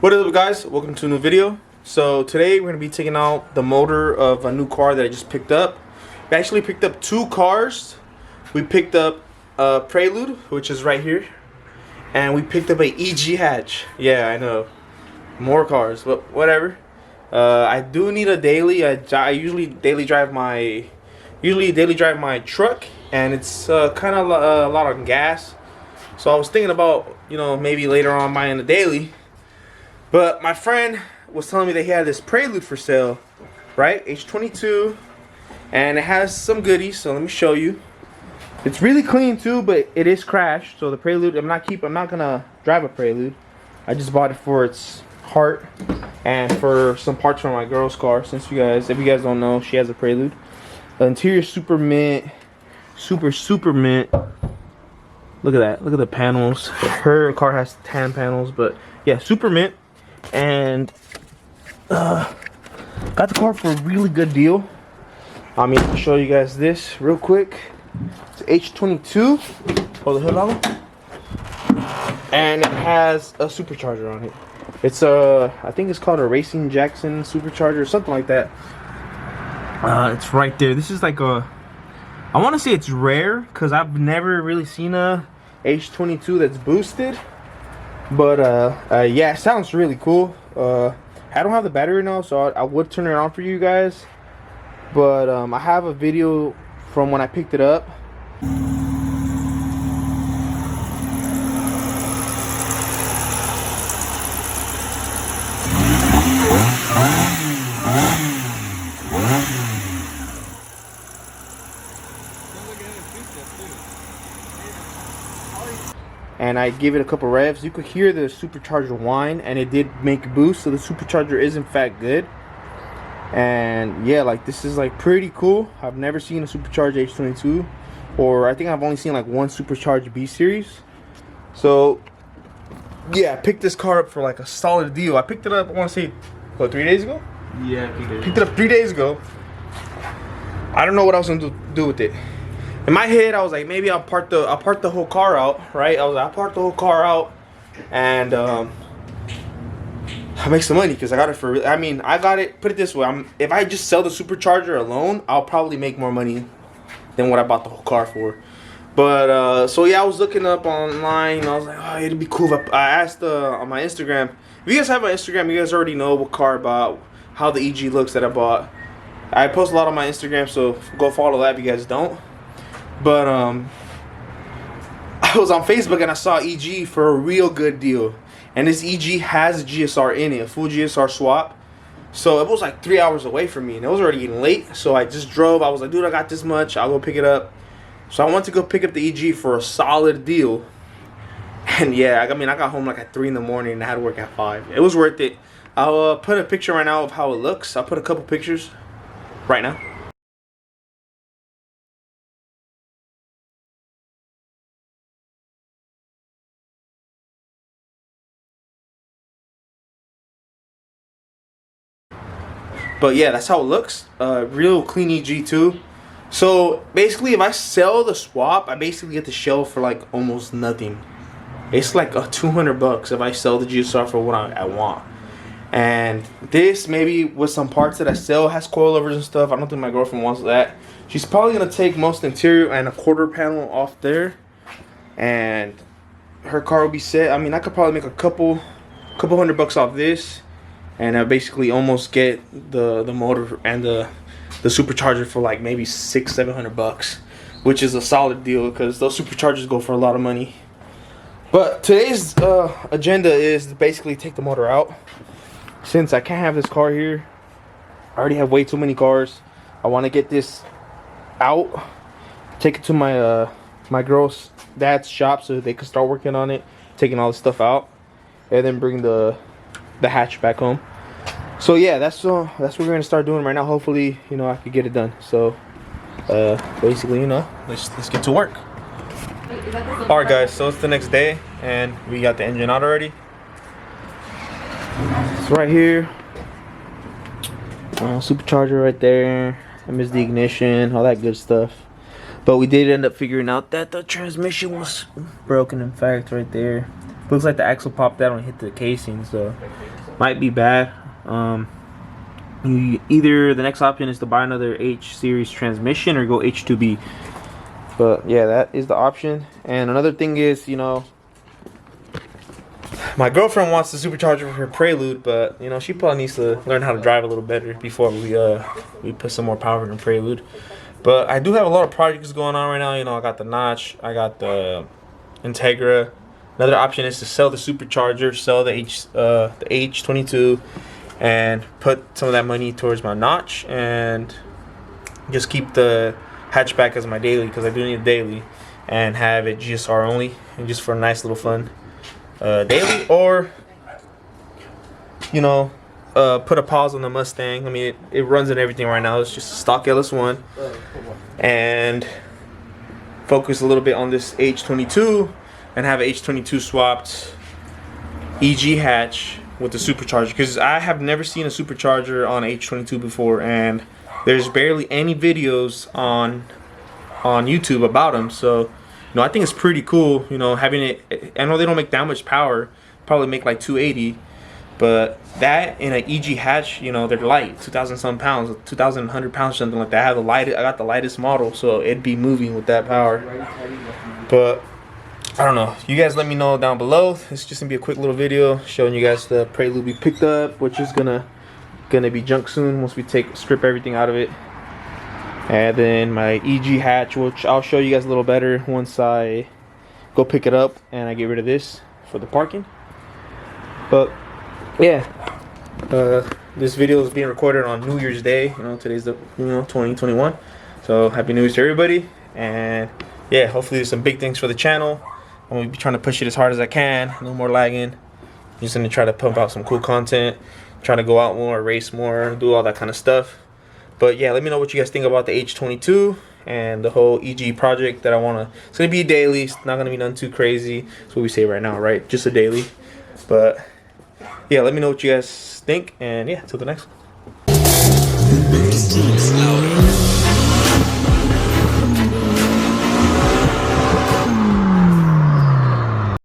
What is up, guys? Welcome to a new video. So today we're going to be taking out the motor of a new car that I just picked up. We actually picked up two cars. We picked up a Prelude, which is right here, and we picked up a EG hatch. Yeah, I know, more cars, but whatever. I do need a daily. I usually daily drive my truck, and it's kind of a lot of gas. So I was thinking about, maybe later on buying a daily. But my friend was telling me that he had this Prelude for sale, right? H22, and it has some goodies. So let me show you. It's really clean too, but it is crashed. So the Prelude, I'm not gonna drive a Prelude. I just bought it for its heart and for some parts for my girl's car. If you guys don't know, she has a Prelude. The interior super mint, super mint. Look at that. Look at the panels. Her car has tan panels, but yeah, super mint. And got the car for a really good deal. I'll show you guys this real quick. It's H22. Hold the hood on, and it has a supercharger on it. It's I think it's called a Racing Jackson supercharger or something like that. It's right there. This is like I want to say it's rare because I've never really seen a H22 that's boosted. But yeah, it sounds really cool. I don't have the battery now, so I would turn it on for you guys. But I have a video from when I picked it up. And I give it a couple revs. You could hear the supercharger whine, and it did make a boost, so the supercharger is in fact good. And yeah, like, this is like pretty cool. I've never seen a supercharged H22, or I think I've only seen like one supercharged B series. So yeah, I picked this car up for like a solid deal. I picked it up, I want to say, what, 3 days ago? Yeah, picked it up 3 days ago. I don't know what I was gonna do with it. In my head, I was like, maybe I'll park the whole car out, right? I'll park the whole car out, and I'll make some money because I got it for. I got it. Put it this way: if I just sell the supercharger alone, I'll probably make more money than what I bought the whole car for. But so yeah, I was looking up online. And I was like, oh, it'd be cool if I asked on my Instagram. If you guys have my Instagram, you guys already know what car I bought, how the EG looks that I bought. I post a lot on my Instagram, so go follow that if you guys don't. But I was on Facebook and I saw EG for a real good deal, and this EG has a GSR in it, a full GSR swap. So it was like 3 hours away from me, and it was already getting late. So I just drove. I was like, dude, I got this much, I'll go pick it up. So I went to go pick up the EG for a solid deal. And yeah, I got home like at 3 in the morning, and I had to work at 5. It was worth it. I'll put a picture right now of how it looks. I'll put a couple pictures right now. But yeah, that's how it looks. Real clean EG too. So basically, if I sell the swap, I basically get the shell for like almost nothing. It's like $200 if I sell the GSR for what I want. And this, maybe with some parts that I sell, has coilovers and stuff. I don't think my girlfriend wants that. She's probably gonna take most of the interior and a quarter panel off there, and her car will be set. I could probably make a couple $100 off this, and I basically almost get the motor and the supercharger for like maybe $600-700, which is a solid deal because those superchargers go for a lot of money. But today's agenda is to basically take the motor out. Since I can't have this car here, I already have way too many cars. I want to get this out, take it to my girl's dad's shop so they can start working on it, taking all the stuff out, and then bring the hatch back home. So yeah, that's what we're gonna start doing right now. Hopefully, I could get it done. So basically, let's get to work. All right, guys. So it's the next day, and we got the engine out already. It's right here. Supercharger right there. I missed the ignition, all that good stuff. But we did end up figuring out that the transmission was broken. In fact, right there, Looks like the axle popped out and hit the casing, so might be bad. Either the next option is to buy another H series transmission or go H2B. But yeah, that is the option. And another thing is, you know, my girlfriend wants the supercharger for her Prelude, but you know, she probably needs to learn how to drive a little better before we put some more power in the Prelude. But I do have a lot of projects going on right now. You know, I got the Notch, I got the Integra. Another option is to sell the supercharger, sell the H22, and put some of that money towards my Notch, and just keep the hatchback as my daily, because I do need a daily, and have it GSR only, and just for a nice little fun daily. Or, you know, put a pause on the Mustang. I mean, it runs and everything right now. It's just a stock LS1, and focus a little bit on this H22 and have H22 swapped EG hatch with the supercharger, because I have never seen a supercharger on H22 before, and there's barely any videos on YouTube about them. So, you know, I think it's pretty cool, you know, having it. I know they don't make that much power, probably make like 280, but that in an EG hatch, you know, they're light, 2,000 some pounds, 2,100 pounds, something like that. I got the lightest model, so it'd be moving with that power. But I don't know. You guys let me know down below. It's just gonna be a quick little video showing you guys the Prelude we picked up, which is gonna be junk soon once we strip everything out of it. And then my EG hatch, which I'll show you guys a little better once I go pick it up and I get rid of this for the parking. But yeah, this video is being recorded on New Year's Day. You know, today's the 2021. So happy New Year's to everybody. And yeah, hopefully there's some big things for the channel. I'm gonna be trying to push it as hard as I can. No more lagging. Just gonna try to pump out some cool content. Try to go out more, race more, do all that kind of stuff. But yeah, let me know what you guys think about the H22 and the whole EG project that I wanna. It's gonna be a daily. It's not gonna be nothing too crazy. That's what we say right now, right? Just a daily. But yeah, let me know what you guys think. And yeah, till the next one.